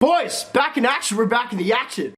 Boys, back in action. We're back in the action.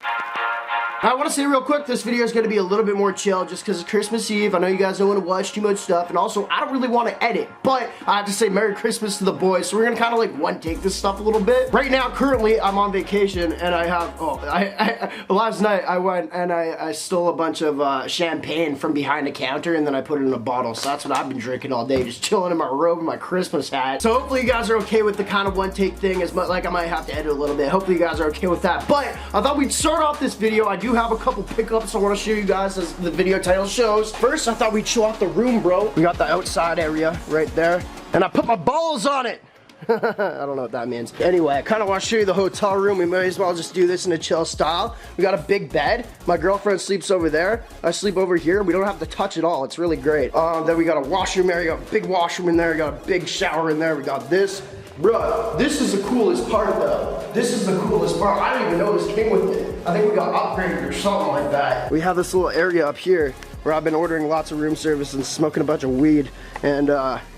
I want to say real quick, this video is going to be a little bit more chill just because it's Christmas Eve. I know you guys don't want to watch too much stuff, and also I don't really want to edit, but I have to say Merry Christmas to the boys, so we're going to kind of like one-take this stuff a little bit. Right now, currently, I'm on vacation, and I have, last night I went and I stole a bunch of champagne from behind the counter, and then I put it in a bottle, so that's what I've been drinking all day, just chilling in my robe and my Christmas hat. So hopefully you guys are okay with the kind of one-take thing, as much like I might have to edit a little bit. Hopefully you guys are okay with that, but I thought we'd start off this video. I do have a couple pickups I want to show you guys, as the video title shows. First, I thought we'd show off the room, bro. We got the outside area right there, and I put my balls on it. I don't know what that means. Anyway, I kind of want to show you the hotel room. We might as well just do this in a chill style. We got a big bed. My girlfriend sleeps over there. I sleep over here. We don't have to touch it all. It's really great. Then we got a washroom area. Got a big washroom in there. We got a big shower in there. We got this. Bruh, this is the coolest part though. This is the coolest part. I didn't even know this came with it. I think we got upgraded or something like that. We have this little area up here where I've been ordering lots of room service and smoking a bunch of weed. And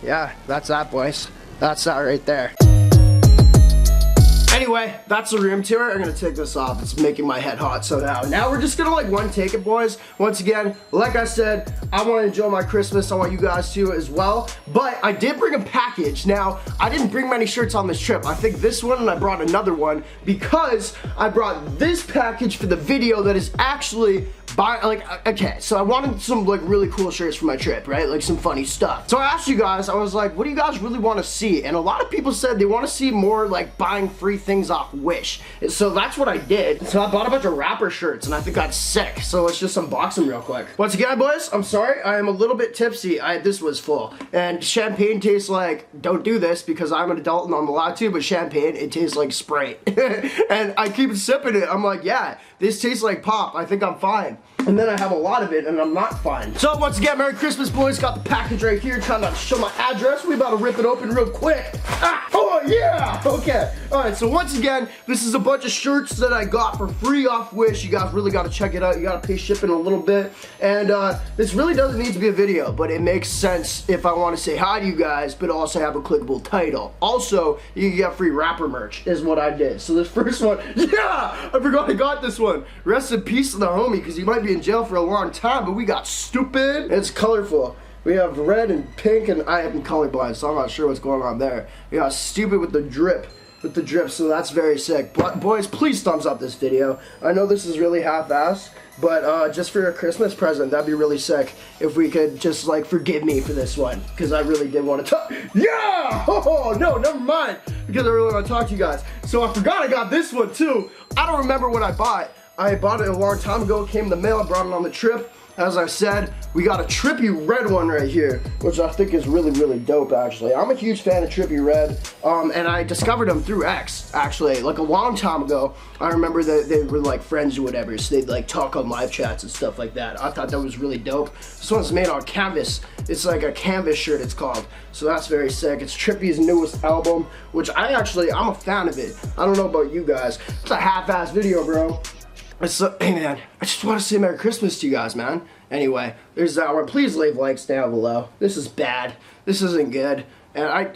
yeah, that's that, boys. That's that right there. Anyway, that's the room tour. I'm gonna take this off. It's making my head hot. So now we're just gonna like one take it, boys. Once again, like I said, I want to enjoy my Christmas. I want you guys to as well. But I did bring a package. Now, I didn't bring many shirts on this trip. I think this one and I brought another one because I brought this package for the video that is actually okay, so I wanted some like really cool shirts for my trip, right? Like some funny stuff. So I asked you guys, I was like, what do you guys really want to see? And a lot of people said they want to see more like buying free things off Wish. So that's what I did. So I bought a bunch of rapper shirts and I think that's sick. So let's just unbox them real quick. Once again, boys, I'm sorry, I am a little bit tipsy. This was full. And champagne tastes like, don't do this because I'm an adult and I'm allowed to, but champagne, it tastes like Sprite. And I keep sipping it. I'm like, yeah, this tastes like pop. I think I'm fine. And then I have a lot of it and I'm not fine. So once again, Merry Christmas, boys. Got the package right here. Trying not to show my address. We about to rip it open real quick. Ah, oh yeah, okay. All right, so once again, this is a bunch of shirts that I got for free off Wish. You guys really got to check it out. You got to pay shipping a little bit. And this really doesn't need to be a video, but it makes sense if I want to say hi to you guys, but also have a clickable title. Also, you can get free rapper merch is what I did. So this first one, yeah, I forgot I got this one. Rest in peace to the homie, because he might be in jail for a long time, but we got stupid. It's colorful. We have red and pink, and I am colorblind, so I'm not sure what's going on there. We got stupid with the drip. So that's very sick. But boys, please thumbs up this video. I know this is really half-assed, but just for a Christmas present, that'd be really sick if we could just like forgive me for this one, because I really did want to talk. Yeah! Oh no, never mind, because I really want to talk to you guys. So I forgot I got this one too. I don't remember what I bought. I bought it a long time ago. It came in the mail. I brought it on the trip. As I said, we got a trippy red one right here, which I think is really, really dope, actually. I'm a huge fan of trippy red, and I discovered them through X, actually. Like a long time ago, I remember that they were like friends or whatever, so they'd like talk on live chats and stuff like that. I thought that was really dope. This one's made on canvas. It's like a canvas shirt, it's called. So that's very sick. It's Trippy's newest album, which I'm a fan of it. I don't know about you guys. It's a half-ass video, bro. Hey man, I just want to say Merry Christmas to you guys, man. Anyway, there's that one. Please leave likes down below. This is bad. This isn't good. And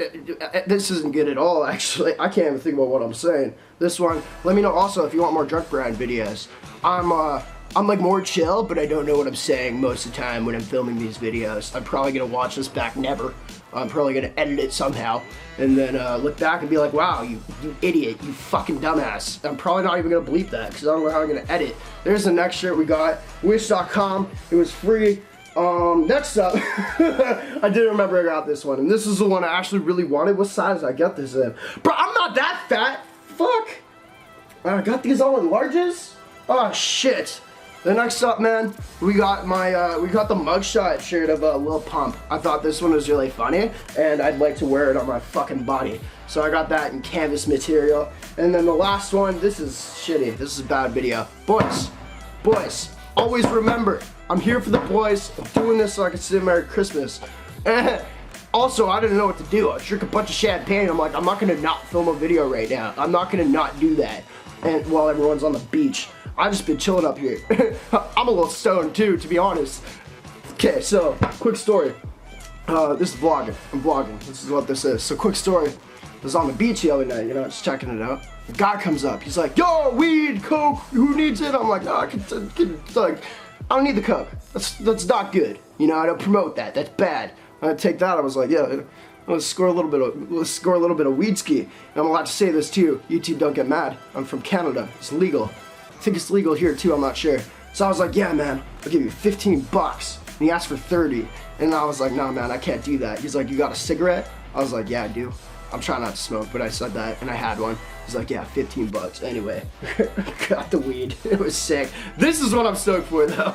this isn't good at all, actually. I can't even think about what I'm saying. This one, let me know also if you want more NameBran videos. I'm like more chill, but I don't know what I'm saying most of the time when I'm filming these videos. I'm probably gonna watch this back never. I'm probably gonna edit it somehow and then look back and be like, wow, you idiot, you fucking dumbass. I'm probably not even gonna bleep that because I don't know how I'm gonna edit. There's the next shirt we got, wish.com, it was free. Next up, I did remember I got this one, and this is the one I actually really wanted. What size did I get this in? Bro, I'm not that fat, fuck. I got these all in larges? Oh shit. The next up, man, we got the mugshot shirt of Lil Pump. I thought this one was really funny, and I'd like to wear it on my fucking body. So I got that in canvas material. And then the last one, this is shitty. This is a bad video. Boys, always remember, I'm here for the boys. I'm doing this so I can say Merry Christmas. Also, I didn't know what to do. I drank a bunch of champagne. I'm like, I'm not gonna not film a video right now. I'm not gonna not do that. And while everyone's on the beach. I've just been chilling up here. I'm a little stoned too, to be honest. Okay, so, quick story. This is vlogging. I'm vlogging. This is what this is. So, quick story. I was on the beach the other night, you know, just checking it out. The guy comes up, he's like, yo, weed, coke, who needs it? I'm like, no, I don't need the coke. That's not good. You know, I don't promote that. That's bad. I take that. I was like, yeah, let's score a little bit of weed ski. And I'm allowed to say this too. YouTube, don't get mad. I'm from Canada. It's legal. I think it's legal here too. I'm not sure. So I was like, yeah, man, I'll give you 15 bucks. And he asked for 30. And I was like, nah, man, I can't do that. He's like, you got a cigarette? I was like, yeah, I do. I'm trying not to smoke, but I said that and I had one. He's like, yeah, 15 bucks. Anyway, got the weed. It was sick. This is what I'm stoked for though.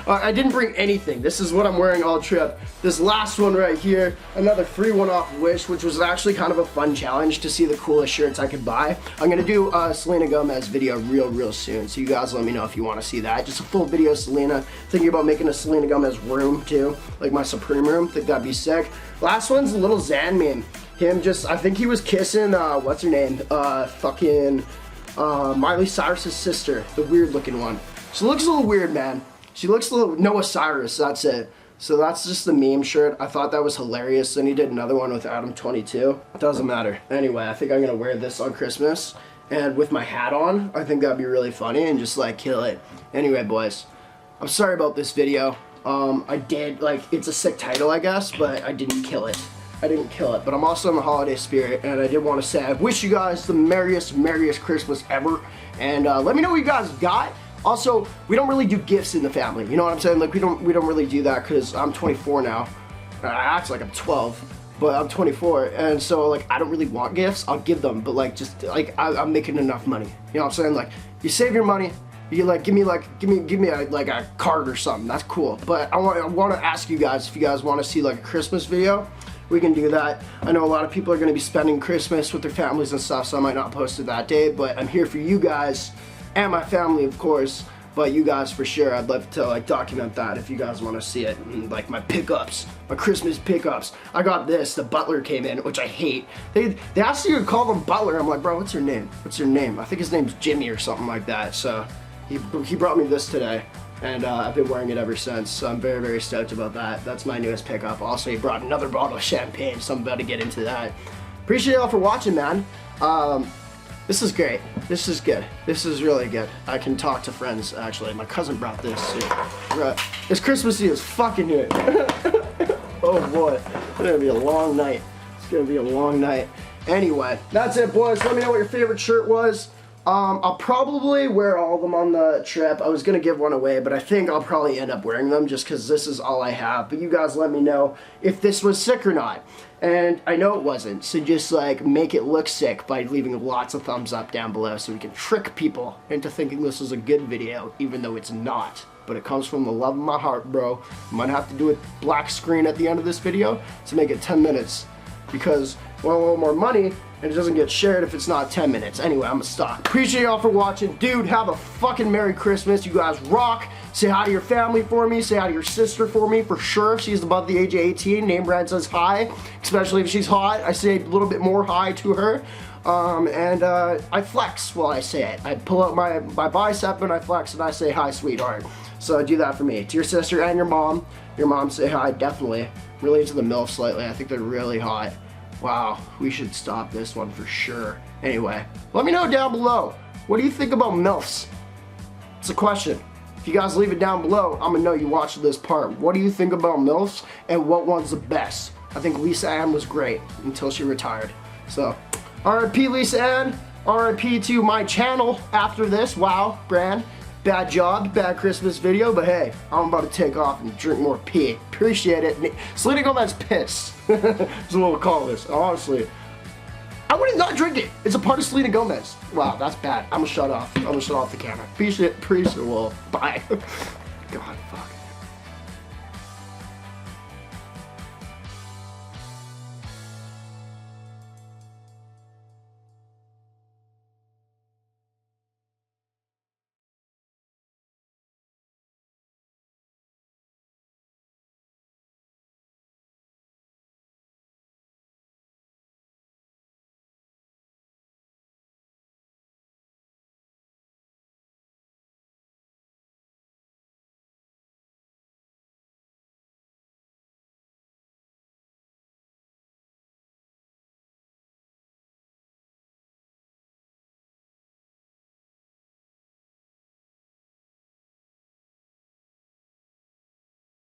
I didn't bring anything. This is what I'm wearing all trip. This last one right here, another free one off Wish, which was actually kind of a fun challenge to see the coolest shirts I could buy. I'm gonna do a Selena Gomez video real soon. So you guys let me know if you want to see that. Just a full video of Selena. Thinking about making a Selena Gomez room too, like my Supreme room. Think that'd be sick. Last one's a LIL XAN meme. Him just, I think he was kissing, what's her name? Miley Cyrus's sister, the weird looking one. She looks a little weird, man. She looks a little, Noah Cyrus, that's it. So that's just the meme shirt. I thought that was hilarious. Then he did another one with Adam22. It doesn't matter. Anyway, I think I'm gonna wear this on Christmas. And with my hat on, I think that'd be really funny and just like kill it. Anyway, boys, I'm sorry about this video. I did, like, it's a sick title, I guess, but I didn't kill it. I didn't kill it, but I'm also in the holiday spirit, and I did want to say I wish you guys the merriest Christmas ever, and let me know what you guys got. Also, we don't really do gifts in the family, you know what I'm saying? Like, we don't really do that because I'm 24 now. I act like I'm 12, but I'm 24, and so like I don't really want gifts. I'll give them, but like just like I'm making enough money. You know what I'm saying? Like, you save your money. You like give me a card or something. That's cool. But I want to ask you guys if you guys want to see like a Christmas video. We can do that. I know a lot of people are going to be spending Christmas with their families and stuff, so I might not post it that day, but I'm here for you guys and my family, of course, but you guys for sure. I'd love to like document that if you guys want to see it. And, like my pickups, my Christmas pickups. I got this, the butler came in, which I hate. They asked you to call them butler. I'm like, bro, what's her name? What's her name? I think his name's Jimmy or something like that. So he brought me this today. And I've been wearing it ever since, so I'm very stoked about that. That's my newest pickup. Also, he brought another bottle of champagne, so I'm about to get into that. Appreciate y'all for watching, man. This is great. This is good. This is really good. I can talk to friends, actually. My cousin brought this. It's Christmassy as fucking here. Oh boy, it's gonna be a long night. It's gonna be a long night. Anyway, that's it, boys. Let me know what your favorite shirt was. I'll probably wear all of them on the trip. I was gonna give one away, but I think I'll probably end up wearing them just because this is all I have. But you guys let me know if this was sick or not. And I know it wasn't, so just like make it look sick by leaving lots of thumbs up down below so we can trick people into thinking this is a good video, even though it's not. But it comes from the love of my heart, bro. Might have to do a black screen at the end of this video to make it 10 minutes because I want a little more money and it doesn't get shared if it's not 10 minutes. Anyway, I'm gonna stop. Appreciate y'all for watching. Dude, have a fucking Merry Christmas. You guys rock. Say hi to your family for me. Say hi to your sister for me, for sure. If she's above the age of 18, NameBran says hi. Especially if she's hot, I say a little bit more hi to her. I flex while I say it. I pull out my bicep and I flex and I say hi, sweetheart. So do that for me. To your sister and your mom. Your mom, say hi, definitely. Really into the MILFs lately. I think they're really hot. Wow, we should stop this one for sure. Anyway, let me know down below. What do you think about MILFs? It's a question. If you guys leave it down below, I'm gonna know you watched this part. What do you think about MILFs and what one's the best? I think Lisa Ann was great until she retired. So, RIP Lisa Ann, RIP to my channel after this. Wow, Bran. Bad job, bad Christmas video, but hey, I'm about to take off and drink more pee. Appreciate it. Selena Gomez piss. That's what we'll call this, honestly. I wouldn't not drink it. It's a part of Selena Gomez. Wow, that's bad. I'm gonna shut off. I'm gonna shut off the camera. Appreciate it. Well, bye. God, fuck.